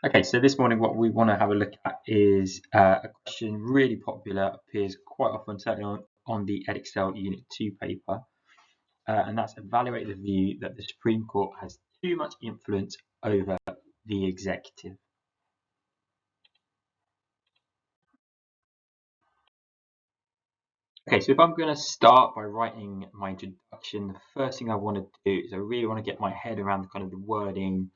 Okay, so this morning what we want to have a look at is a question really popular, appears quite often, certainly on the Edexcel Unit 2 paper, and that's evaluate the view that the Supreme Court has too much influence over the executive. Okay, so if I'm going to start by writing my introduction, the first thing I want to do is I really want to get my head around the kind of the wording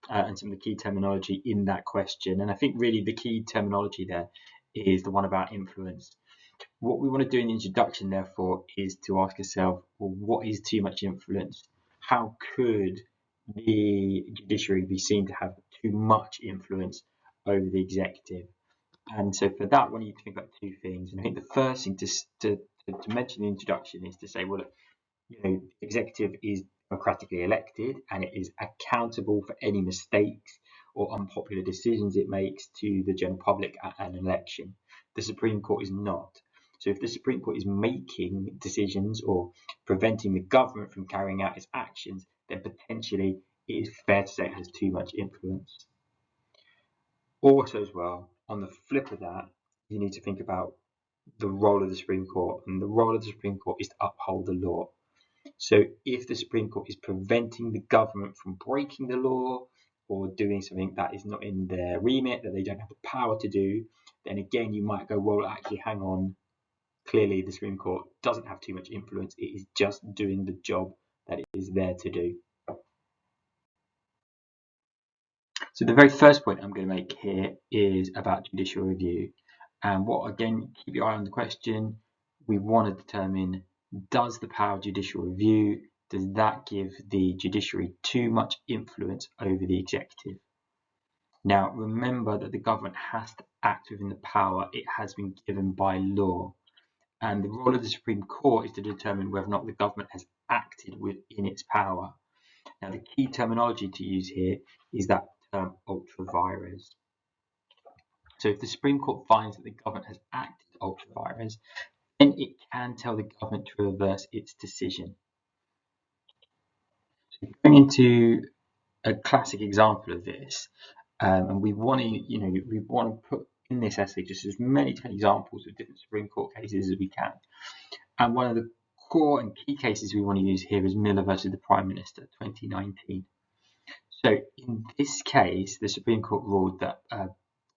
and some of the key terminology in that question. And I think really the key terminology there is the one about influence. What we want to do in the introduction, therefore, is to ask ourselves, well, what is too much influence? How could the judiciary be seen to have too much influence over the executive? And so for that, we need to think about two things. And I think the first thing to mention in the introduction is to say, well, the executive is democratically elected and it is accountable for any mistakes or unpopular decisions it makes to the general public at an election. The Supreme Court is not. So if the Supreme Court is making decisions or preventing the government from carrying out its actions, then potentially it is fair to say it has too much influence. Also, as well, on the flip of that, you need to think about the role of the Supreme Court, and the role of the Supreme Court is to uphold the law. So if the Supreme Court is preventing the government from breaking the law or doing something that is not in their remit, that they don't have the power to do, then again you might go, well, actually, hang on, clearly the Supreme Court doesn't have too much influence. It is just doing the job that it is there to do. So the very first point I'm going to make here is about judicial review. And what, again, keep your eye on the question. We want to determine, does the power of judicial review, does that give the judiciary too much influence over the executive? Now, remember that the government has to act within the power it has been given by law. And the role of the Supreme Court is to determine whether or not the government has acted within its power. Now, the key terminology to use here is that term ultra vires. So if the Supreme Court finds that the government has acted ultra vires, then it can tell the government to reverse its decision. So going into a classic example of this, and we want to put in this essay just as many examples of different Supreme Court cases as we can. And one of the core and key cases we want to use here is Miller versus the Prime Minister, 2019. So in this case, the Supreme Court ruled that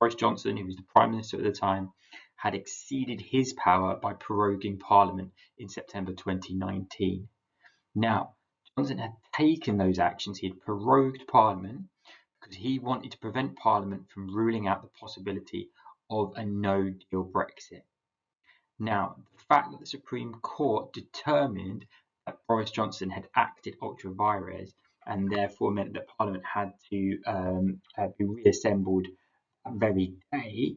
Boris Johnson, who was the Prime Minister at the time, had exceeded his power by proroguing Parliament in September 2019. Now, Johnson had taken those actions. He had prorogued Parliament because he wanted to prevent Parliament from ruling out the possibility of a no-deal Brexit. Now, the fact that the Supreme Court determined that Boris Johnson had acted ultra vires and therefore meant that Parliament had to be reassembled that very day,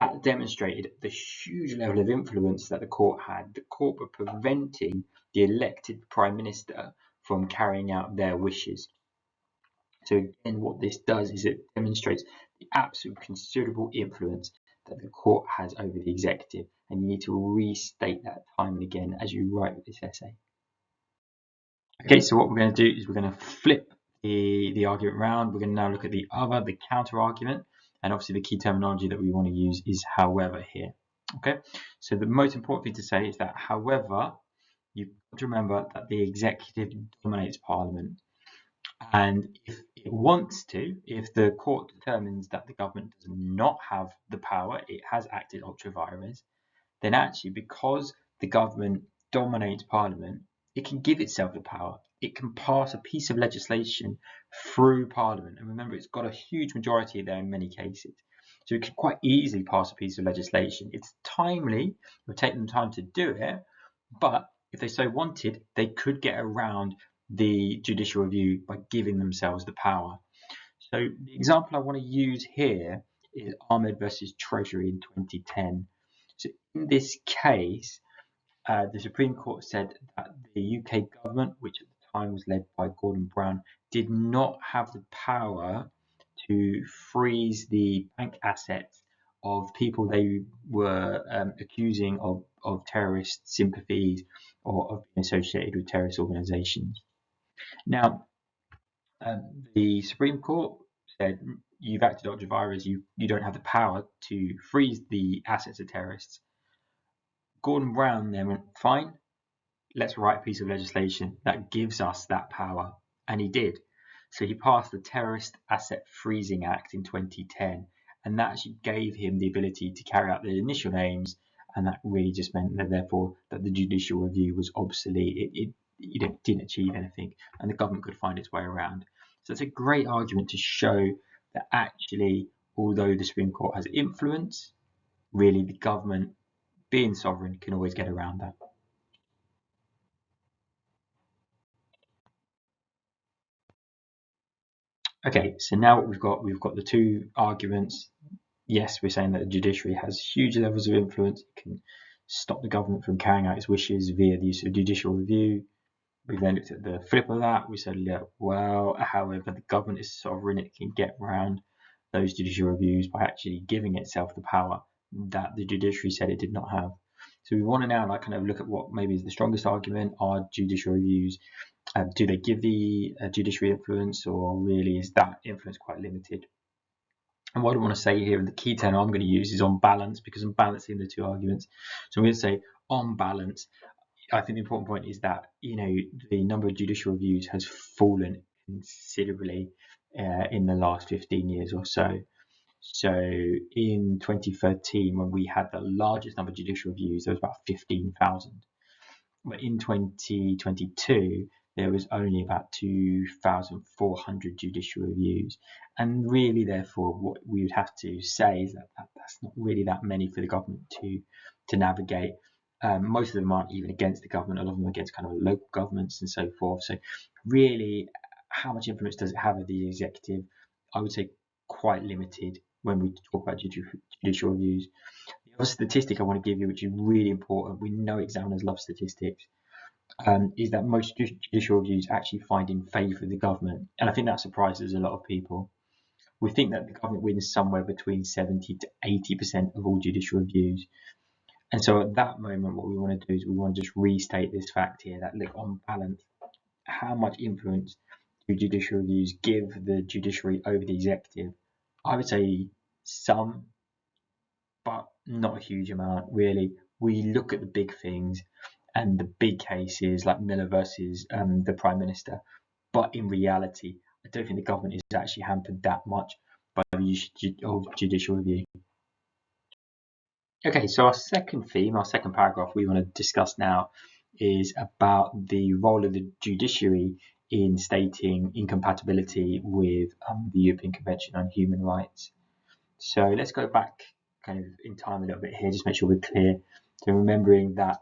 that demonstrated the huge level of influence that the court had. The court were preventing the elected Prime Minister from carrying out their wishes. So again, what this does is it demonstrates the absolute considerable influence that the court has over the executive, and you need to restate that time and again as you write this essay. Okay, so what we're going to do is we're going to flip the argument around. We're going to now look at the counter argument, and obviously the key terminology that we want to use is however here. Okay, so the most important thing to say is that however, you've got to remember that the executive dominates Parliament. And if it wants to, if the court determines that the government does not have the power, it has acted ultra vires, then actually because the government dominates Parliament, it can give itself the power. It can pass a piece of legislation through Parliament. And remember, it's got a huge majority there in many cases. So it can quite easily pass a piece of legislation. It's timely, it will take them time to do it, but if they so wanted, they could get around the judicial review by giving themselves the power. So the example I want to use here is Ahmed versus Treasury in 2010. So in this case, the Supreme Court said that the UK government, which at the time was led by Gordon Brown, did not have the power to freeze the bank assets of people they were accusing of terrorist sympathies or of being associated with terrorist organizations. Now, the Supreme Court said, you've acted ultra vires, you don't have the power to freeze the assets of terrorists. Gordon Brown then went, fine, let's write a piece of legislation that gives us that power. And he did. So he passed the Terrorist Asset Freezing Act in 2010, and that actually gave him the ability to carry out the initial aims, and that really just meant that therefore that the judicial review was obsolete. It didn't achieve anything, and the government could find its way around. So it's a great argument to show that actually, although the Supreme Court has influence, really the government, being sovereign, can always get around that. Okay, so now what we've got the two arguments. Yes, we're saying that the judiciary has huge levels of influence. It can stop the government from carrying out its wishes via the use of judicial review. We then looked at the flip of that. We said, yeah, well, however, the government is sovereign. It can get around those judicial reviews by actually giving itself the power that the judiciary said it did not have. So we want to now kind of look at what maybe is the strongest argument. Are judicial reviews, do they give the judiciary influence, or really is that influence quite limited? And what I want to say here, and the key term I'm going to use is on balance, because I'm balancing the two arguments. So I'm going to say on balance, I think the important point is that the number of judicial reviews has fallen considerably in the last 15 years or so. So in 2013, when we had the largest number of judicial reviews, there was about 15,000. But in 2022, there was only about 2,400 judicial reviews. And really, therefore, what we would have to say is that that's not really that many for the government to navigate. Most of them aren't even against the government. A lot of them are against kind of local governments and so forth. So really, how much influence does it have over the executive? I would say quite limited when we talk about judicial reviews. The other statistic I want to give you, which is really important, we know examiners love statistics, is that most judicial reviews actually find in favour of the government. And I think that surprises a lot of people. We think that the government wins somewhere between 70 to 80% of all judicial reviews. And so at that moment, what we want to do is we want to just restate this fact here that, look, on balance, how much influence do judicial reviews give the judiciary over the executive? I would say some, but not a huge amount, really. We look at the big things and the big cases like Miller versus the Prime Minister, but in reality, I don't think the government is actually hampered that much by the use of judicial review. Okay, so our second theme, our second paragraph we want to discuss now is about the role of the judiciary in stating incompatibility with the European Convention on Human Rights. So let's go back kind of in time a little bit here, just make sure we're clear. So remembering that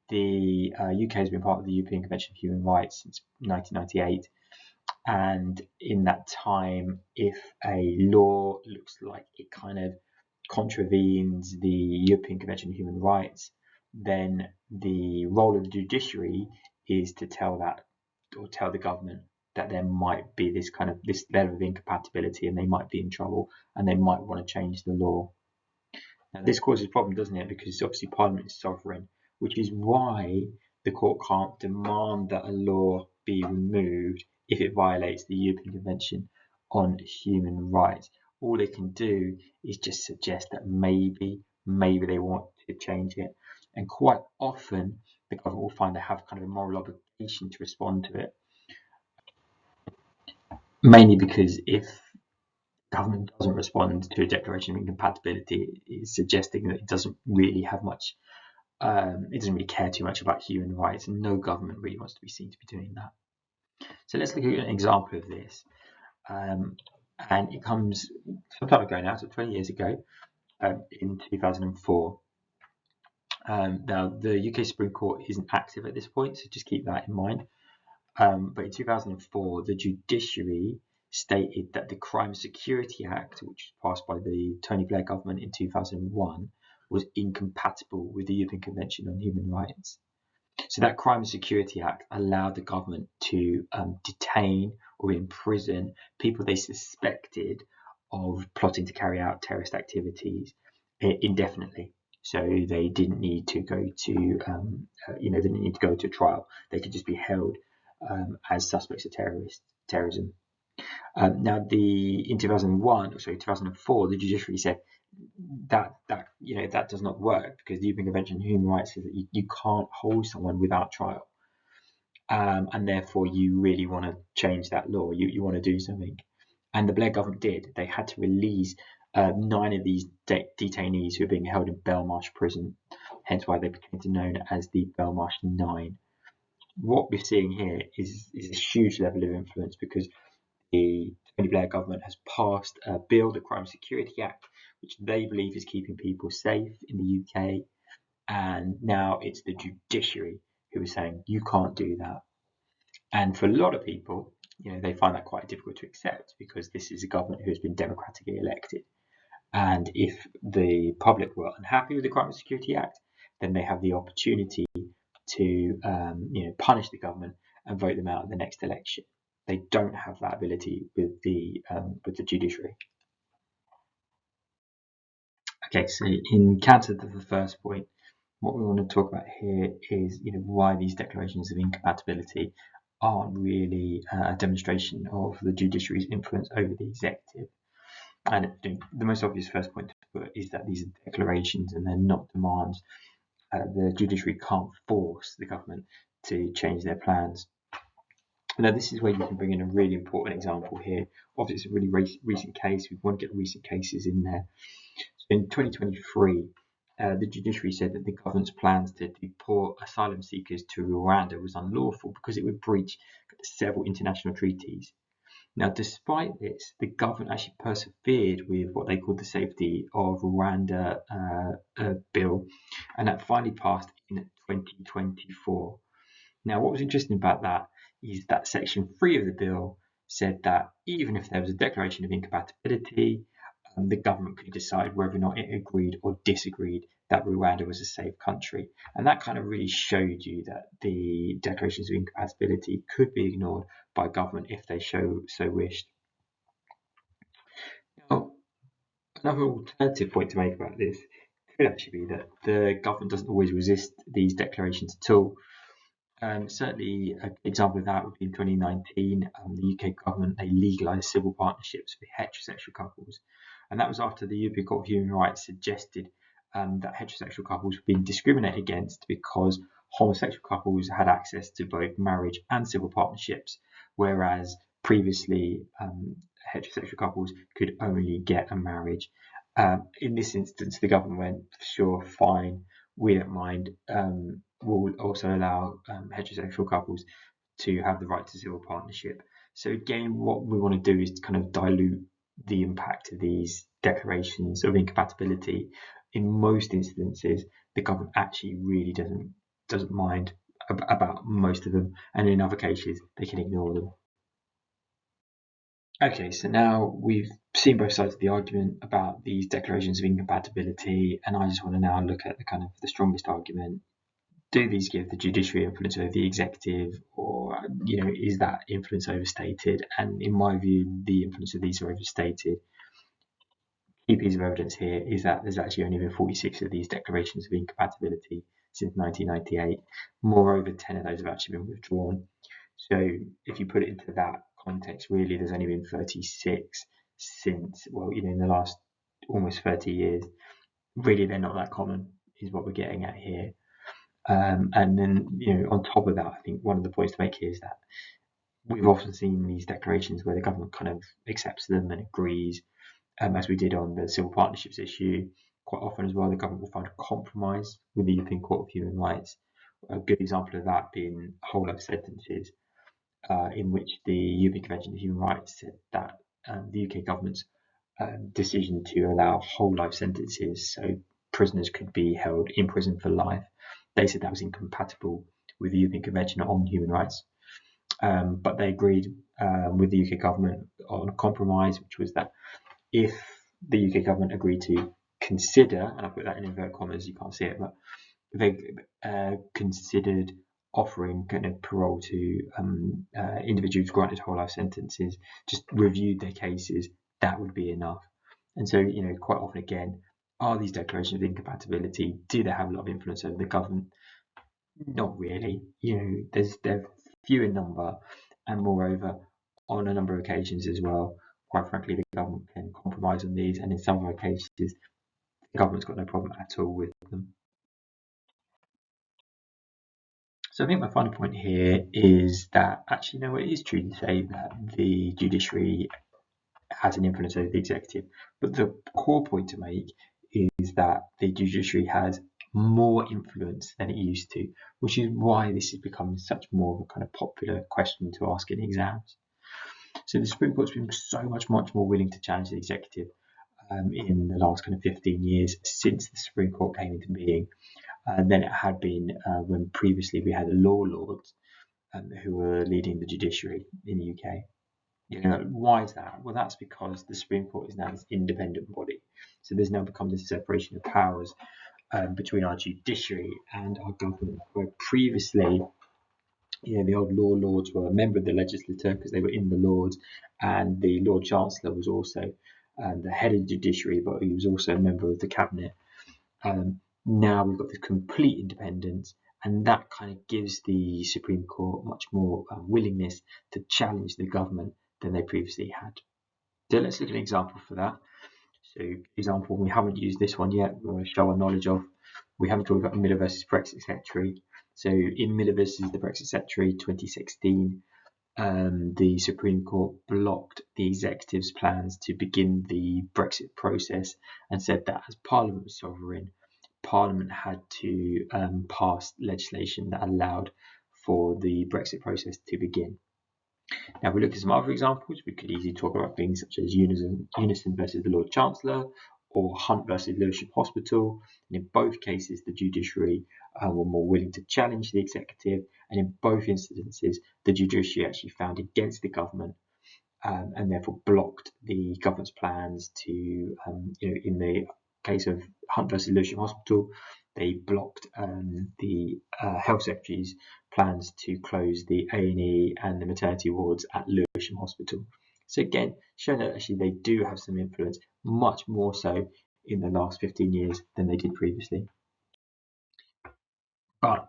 the UK has been part of the European Convention on Human Rights since 1998. And in that time, if a law looks like it kind of contravenes the European Convention on Human Rights, then the role of the judiciary is to tell the government that there might be this level of incompatibility and they might be in trouble and they might want to change the law. Now this causes a problem, doesn't it? Because obviously Parliament is sovereign, which is why the court can't demand that a law be removed if it violates the European Convention on Human Rights. All they can do is just suggest that maybe they want to change it. And quite often, the government will find they have kind of a moral obligation to respond to it. Mainly because if government doesn't respond to a declaration of incompatibility, it's suggesting that it doesn't really have much, it doesn't really care too much about human rights, and no government really wants to be seen to be doing that. So let's look at an example of this. And it comes some time ago now, so 20 years ago, in 2004. Now, the UK Supreme Court isn't active at this point, so just keep that in mind. But in 2004, the Judiciary stated that the Crime Security Act, which was passed by the Tony Blair government in 2001, was incompatible with the European Convention on Human Rights. So that Crime Security Act allowed the government to detain or imprison people they suspected of plotting to carry out terrorist activities indefinitely. So they didn't need to go to, they didn't need to go to trial. They could just be held as suspects of terrorism. Now, in 2004, the judiciary said that does not work, because the European Convention on Human Rights says that you can't hold someone without trial, and therefore you really want to change that law. You want to do something, and the Blair government did. They had to release 9 of these detainees who were being held in Belmarsh prison, hence why they became known as the Belmarsh Nine. What we're seeing here is a huge level of influence, because the Tony Blair government has passed a bill, the Crime Security Act, which they believe is keeping people safe in the UK. And now it's the judiciary who is saying you can't do that. And for a lot of people, they find that quite difficult to accept, because this is a government who has been democratically elected. And if the public were unhappy with the Crime Security Act, then they have the opportunity to punish the government and vote them out at the next election. They don't have that ability with the judiciary. Okay, so in counter to the first point, what we want to talk about here is why these declarations of incompatibility aren't really a demonstration of the judiciary's influence over the executive. And the most obvious first point to put is that these are declarations and they're not demands. The judiciary can't force the government to change their plans. Now, this is where you can bring in a really important example here. Obviously, it's a really recent case. We want to get recent cases in there. So in 2023, the judiciary said that the government's plans to deport asylum seekers to Rwanda was unlawful because it would breach several international treaties. Now, despite this, the government actually persevered with what they called the Safety of Rwanda bill, and that finally passed in 2024. Now, what was interesting about that is that Section 3 of the bill said that even if there was a declaration of incompatibility, the government could decide whether or not it agreed or disagreed that Rwanda was a safe country. And that kind of really showed you that the declarations of incompatibility could be ignored by government if they so wished. Now, another alternative point to make about this could actually be that the government doesn't always resist these declarations at all. Certainly, an example of that would be in 2019, the UK government, they legalised civil partnerships for heterosexual couples. And that was after the European Court of Human Rights suggested that heterosexual couples were being discriminated against because homosexual couples had access to both marriage and civil partnerships, whereas previously heterosexual couples could only get a marriage. In this instance, the government went, sure, fine, we don't mind. Will also allow heterosexual couples to have the right to civil partnership. So again, what we want to do is kind of dilute the impact of these declarations of incompatibility. In most instances, the government actually really doesn't mind about most of them, and in other cases, they can ignore them. Okay, so now we've seen both sides of the argument about these declarations of incompatibility, and I just want to now look at the strongest argument. Do these give the judiciary influence over the executive, or is that influence overstated? And in my view, the influence of these are overstated. Key piece of evidence here is that there's actually only been 46 of these declarations of incompatibility since 1998. Moreover, 10 of those have actually been withdrawn. So if you put it into that context, really, there's only been 36 since, in the last almost 30 years. Really, they're not that common, is what we're getting at here. And then, on top of that, I think one of the points to make here is that we've often seen these declarations where the government kind of accepts them and agrees, as we did on the civil partnerships issue. Quite often as well, the government will find a compromise with the European Court of Human Rights. A good example of that being whole life sentences, in which the European Convention on Human Rights said that the UK government's decision to allow whole life sentences, so prisoners could be held in prison for life, they said that was incompatible with the European Convention on Human Rights. But they agreed with the UK government on a compromise, which was that if the UK government agreed to consider, and I put that in inverted commas, you can't see it, but they considered offering kind of parole to individuals granted whole life sentences, just reviewed their cases, that would be enough. And so, quite often again, are these declarations of incompatibility, do they have a lot of influence over the government? Not really. They're few in number, and moreover, on a number of occasions as well. Quite frankly, the government can compromise on these, and in some other cases, the government's got no problem at all with them. So I think my final point here is that actually, no, it is true to say that the judiciary has an influence over the executive, but the core point to make is that the judiciary has more influence than it used to, which is why this has become such more of a kind of popular question to ask in exams. So the Supreme Court's been so much more willing to challenge the executive in the last kind of 15 years since the Supreme Court came into being than it had been when previously we had the law lords who were leading the judiciary in the UK. You know, why is that? Well, that's because the Supreme Court is now this independent body. So there's now become this separation of powers between our judiciary and our government, where previously, you know, the old law lords were a member of the legislature because they were in the Lords, and the Lord Chancellor was also the head of the judiciary, but he was also a member of the cabinet. Now we've got this complete independence, and that kind of gives the Supreme Court much more willingness to challenge the government than they previously had. So let's look at an example for that. So, example, we haven't used this one yet, we're going to show our knowledge of. We haven't talked about Miller versus Brexit Secretary. So in Miller versus the Brexit Secretary 2016, the Supreme Court blocked the executive's plans to begin the Brexit process and said that as Parliament was sovereign, Parliament had to pass legislation that allowed for the Brexit process to begin. Now, if we look at some other examples, we could easily talk about things such as Unison versus the Lord Chancellor or Hunt versus Lewisham Hospital. And in both cases, the judiciary were more willing to challenge the executive. And in both instances, the judiciary actually found against the government and therefore blocked the government's plans to, you know, in the case of Hunt versus Lewisham Hospital, they blocked the Health Secretary's plans to close the A&E and the maternity wards at Lewisham Hospital. So again, showing that actually they do have some influence, much more so in the last 15 years than they did previously. But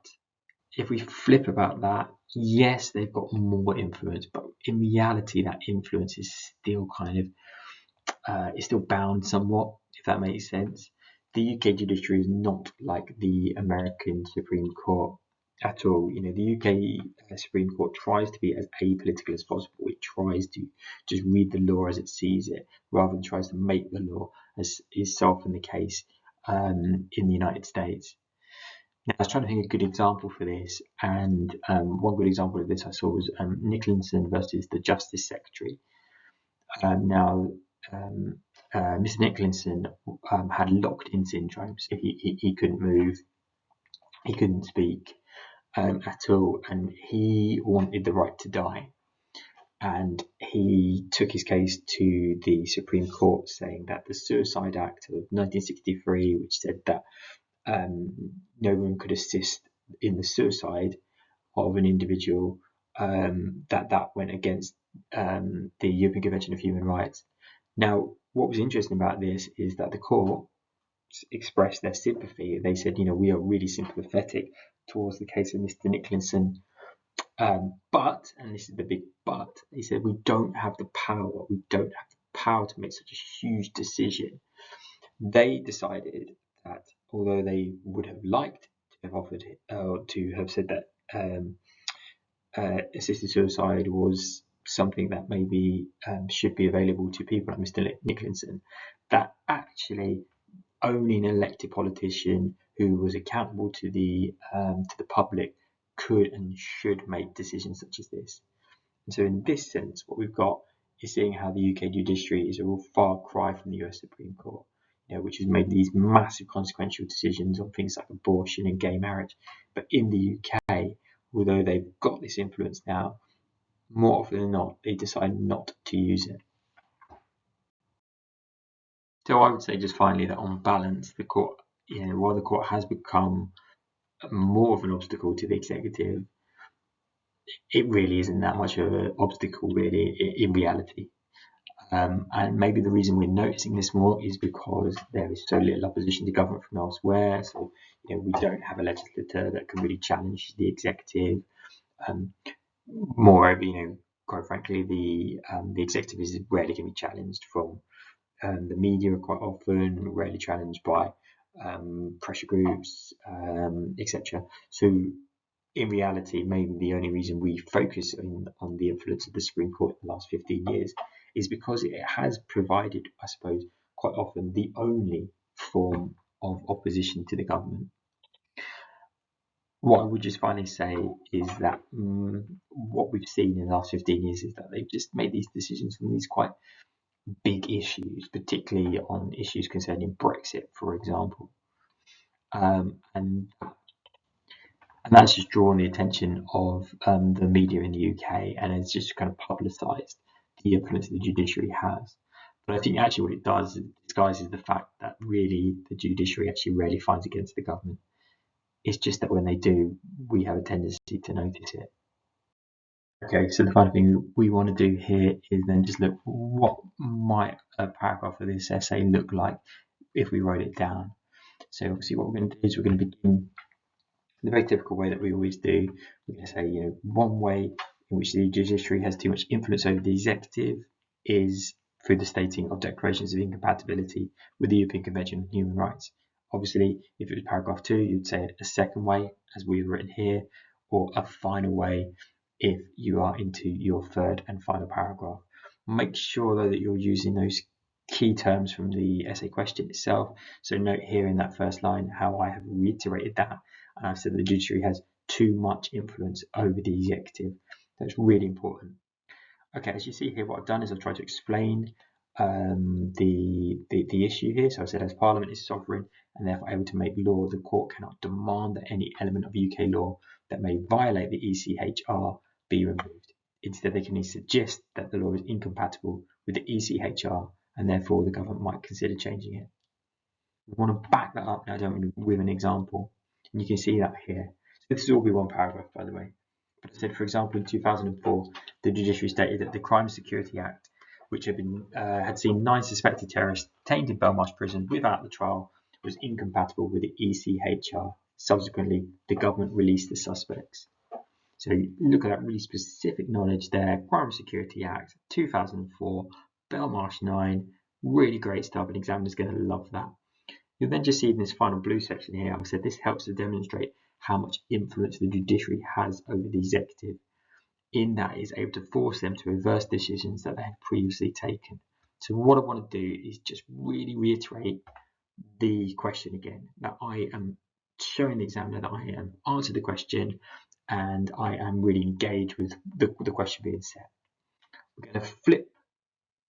if we flip about that, yes, they've got more influence, but in reality, that influence is still kind of is still bound somewhat, if that makes sense. The UK judiciary is not like the American Supreme Court at all. You know, the UK Supreme Court tries to be as apolitical as possible. It tries to just read the law as it sees it, rather than tries to make the law, as is so often the case in the United States. Now, I was trying to think of a good example for this, and one good example of this I saw was Nicholson versus the Justice Secretary. Now, Mr. Nicholson had locked-in syndrome, so he couldn't move, he couldn't speak at all, and he wanted the right to die. And he took his case to the Supreme Court, saying that the Suicide Act of 1963, which said that no one could assist in the suicide of an individual, that went against the European Convention of Human Rights. Now, what was interesting about this is that the court expressed their sympathy. They said, you know, we are really sympathetic towards the case of Mr. Nicholson, but, and this is the big but, they said we don't have the power. We don't have the power to make such a huge decision. They decided that although they would have liked to have offered to have said that assisted suicide was something that maybe should be available to people like Mr. Nicholson, that actually only an elected politician who was accountable to the public could and should make decisions such as this. And so in this sense, what we've got is seeing how the UK judiciary is a real far cry from the US Supreme Court, you know, which has made these massive consequential decisions on things like abortion and gay marriage. But in the UK, although they've got this influence now, more often than not, they decide not to use it. So I would say just finally that on balance, the court, you know, while the court has become more of an obstacle to the executive, it really isn't that much of an obstacle really in reality. And maybe the reason we're noticing this more is because there is so little opposition to government from elsewhere. So, you know, we don't have a legislature that can really challenge the executive. Moreover, you know, quite frankly, the executive is rarely going to be challenged from the media, are quite often rarely challenged by pressure groups, etc. So in reality, maybe the only reason we focus on the influence of the Supreme Court in the last 15 years is because it has provided, I suppose, quite often the only form of opposition to the government. What I would just finally say is that what we've seen in the last 15 years is that they've just made these decisions on these quite big issues, particularly on issues concerning Brexit, for example. And that's just drawn the attention of the media in the UK, and it's just kind of publicised the influence the judiciary has. But I think actually what it does is disguises the fact that really the judiciary actually rarely finds against the government. It's just that when they do, we have a tendency to notice it. Okay, so the final thing we want to do here is then just look what might a paragraph of this essay look like if we wrote it down. So obviously what we're going to do is we're going to begin the very typical way that we always do. We're going to say, one way in which the judiciary has too much influence over the executive is through the stating of declarations of incompatibility with the European Convention on Human Rights. Obviously, if it was paragraph 2, you'd say it a second way, as we've written here, or a final way if you are into your third and final paragraph. Make sure though that you're using those key terms from the essay question itself. So note here in that first line how I have reiterated that. And I've said the judiciary has too much influence over the executive. That's really important. Okay, as you see here, what I've done is I've tried to explain the issue here. So I said, as Parliament is sovereign and therefore able to make law, the court cannot demand that any element of UK law that may violate the ECHR be removed. Instead, they can only suggest that the law is incompatible with the ECHR and therefore the government might consider changing it. We want to back that up now, don't we, with an example. And you can see that here. So this will all be one paragraph, by the way. But I said, for example, in 2004, the judiciary stated that the Crime Security Act, which had seen 9 suspected terrorists detained in Belmarsh prison without the trial, was incompatible with the ECHR. Subsequently, the government released the suspects. So look at that really specific knowledge there. Crime Security Act, 2004, Belmarsh 9, really great stuff. An examiner's going to love that. You'll then just see in this final blue section here, I said this helps to demonstrate how much influence the judiciary has over the executive, in that it is able to force them to reverse decisions that they had previously taken. So what I want to do is just really reiterate the question again. Now I am showing the examiner that I am answered the question and I am really engaged with the question being set. We're going to flip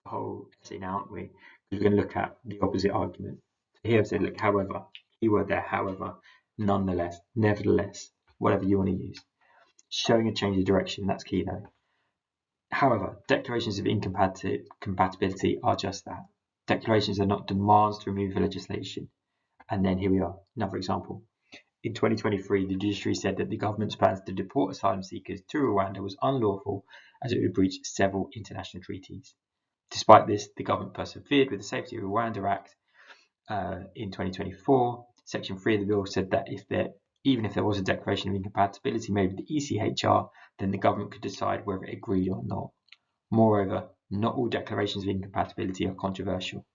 the whole essay now, aren't we? Because we're going to look at the opposite argument. So here I've said, look, however, keyword there, however, nonetheless, nevertheless, whatever you want to use. Showing a change of direction, that's key though. However, declarations of incompatibility are just that. Declarations are not demands to remove the legislation. And then here we are, another example. In 2023, the judiciary said that the government's plans to deport asylum seekers to Rwanda was unlawful as it would breach several international treaties. Despite this, the government persevered with the Safety of Rwanda Act in 2024. Section 3 of the bill said that even if there was a declaration of incompatibility made with the ECHR, then the government could decide whether it agreed or not. Moreover, not all declarations of incompatibility are controversial.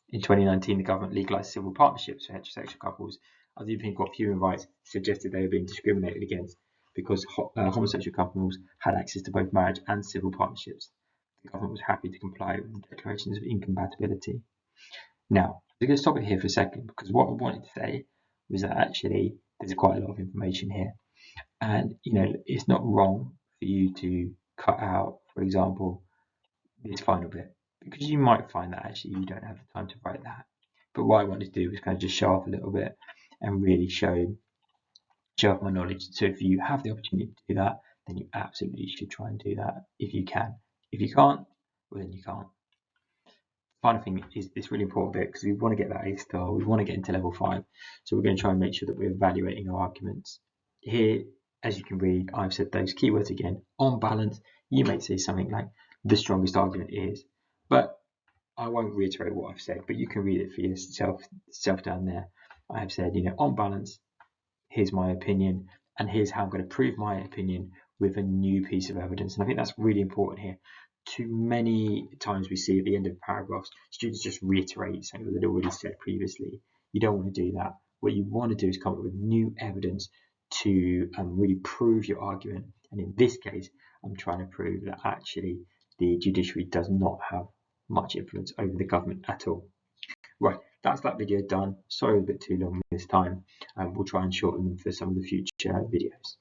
In 2019, the government legalised civil partnerships for heterosexual couples, as the European Court of Human Rights suggested they were being discriminated against because homosexual couples had access to both marriage and civil partnerships. The government was happy to comply with the declarations of incompatibility. Now, we're going to stop it here for a second because what I wanted to say was that actually there's quite a lot of information here. And, it's not wrong for you to cut out, for example, this final bit, because you might find that actually you don't have the time to write that. But what I wanted to do was kind of just show off a little bit and really show off my knowledge. So if you have the opportunity to do that, then you absolutely should try and do that if you can. If you can't, well then you can't. Final thing is this really important bit because we want to get that A star, we want to get into level 5. So we're going to try and make sure that we're evaluating our arguments. Here, as you can read, I've said those keywords again. On balance, you may say something like the strongest argument is, but I won't reiterate what I've said, but you can read it for yourself down there. I have said, on balance, here's my opinion, and here's how I'm going to prove my opinion with a new piece of evidence. And I think that's really important here. Too many times we see at the end of paragraphs, students just reiterate something that they'd already said previously. You don't want to do that. What you want to do is come up with new evidence to really prove your argument. And in this case, I'm trying to prove that actually the judiciary does not have much influence over the government at all. Right, that's that video done. Sorry, a bit too long this time. We'll try and shorten them for some of the future videos.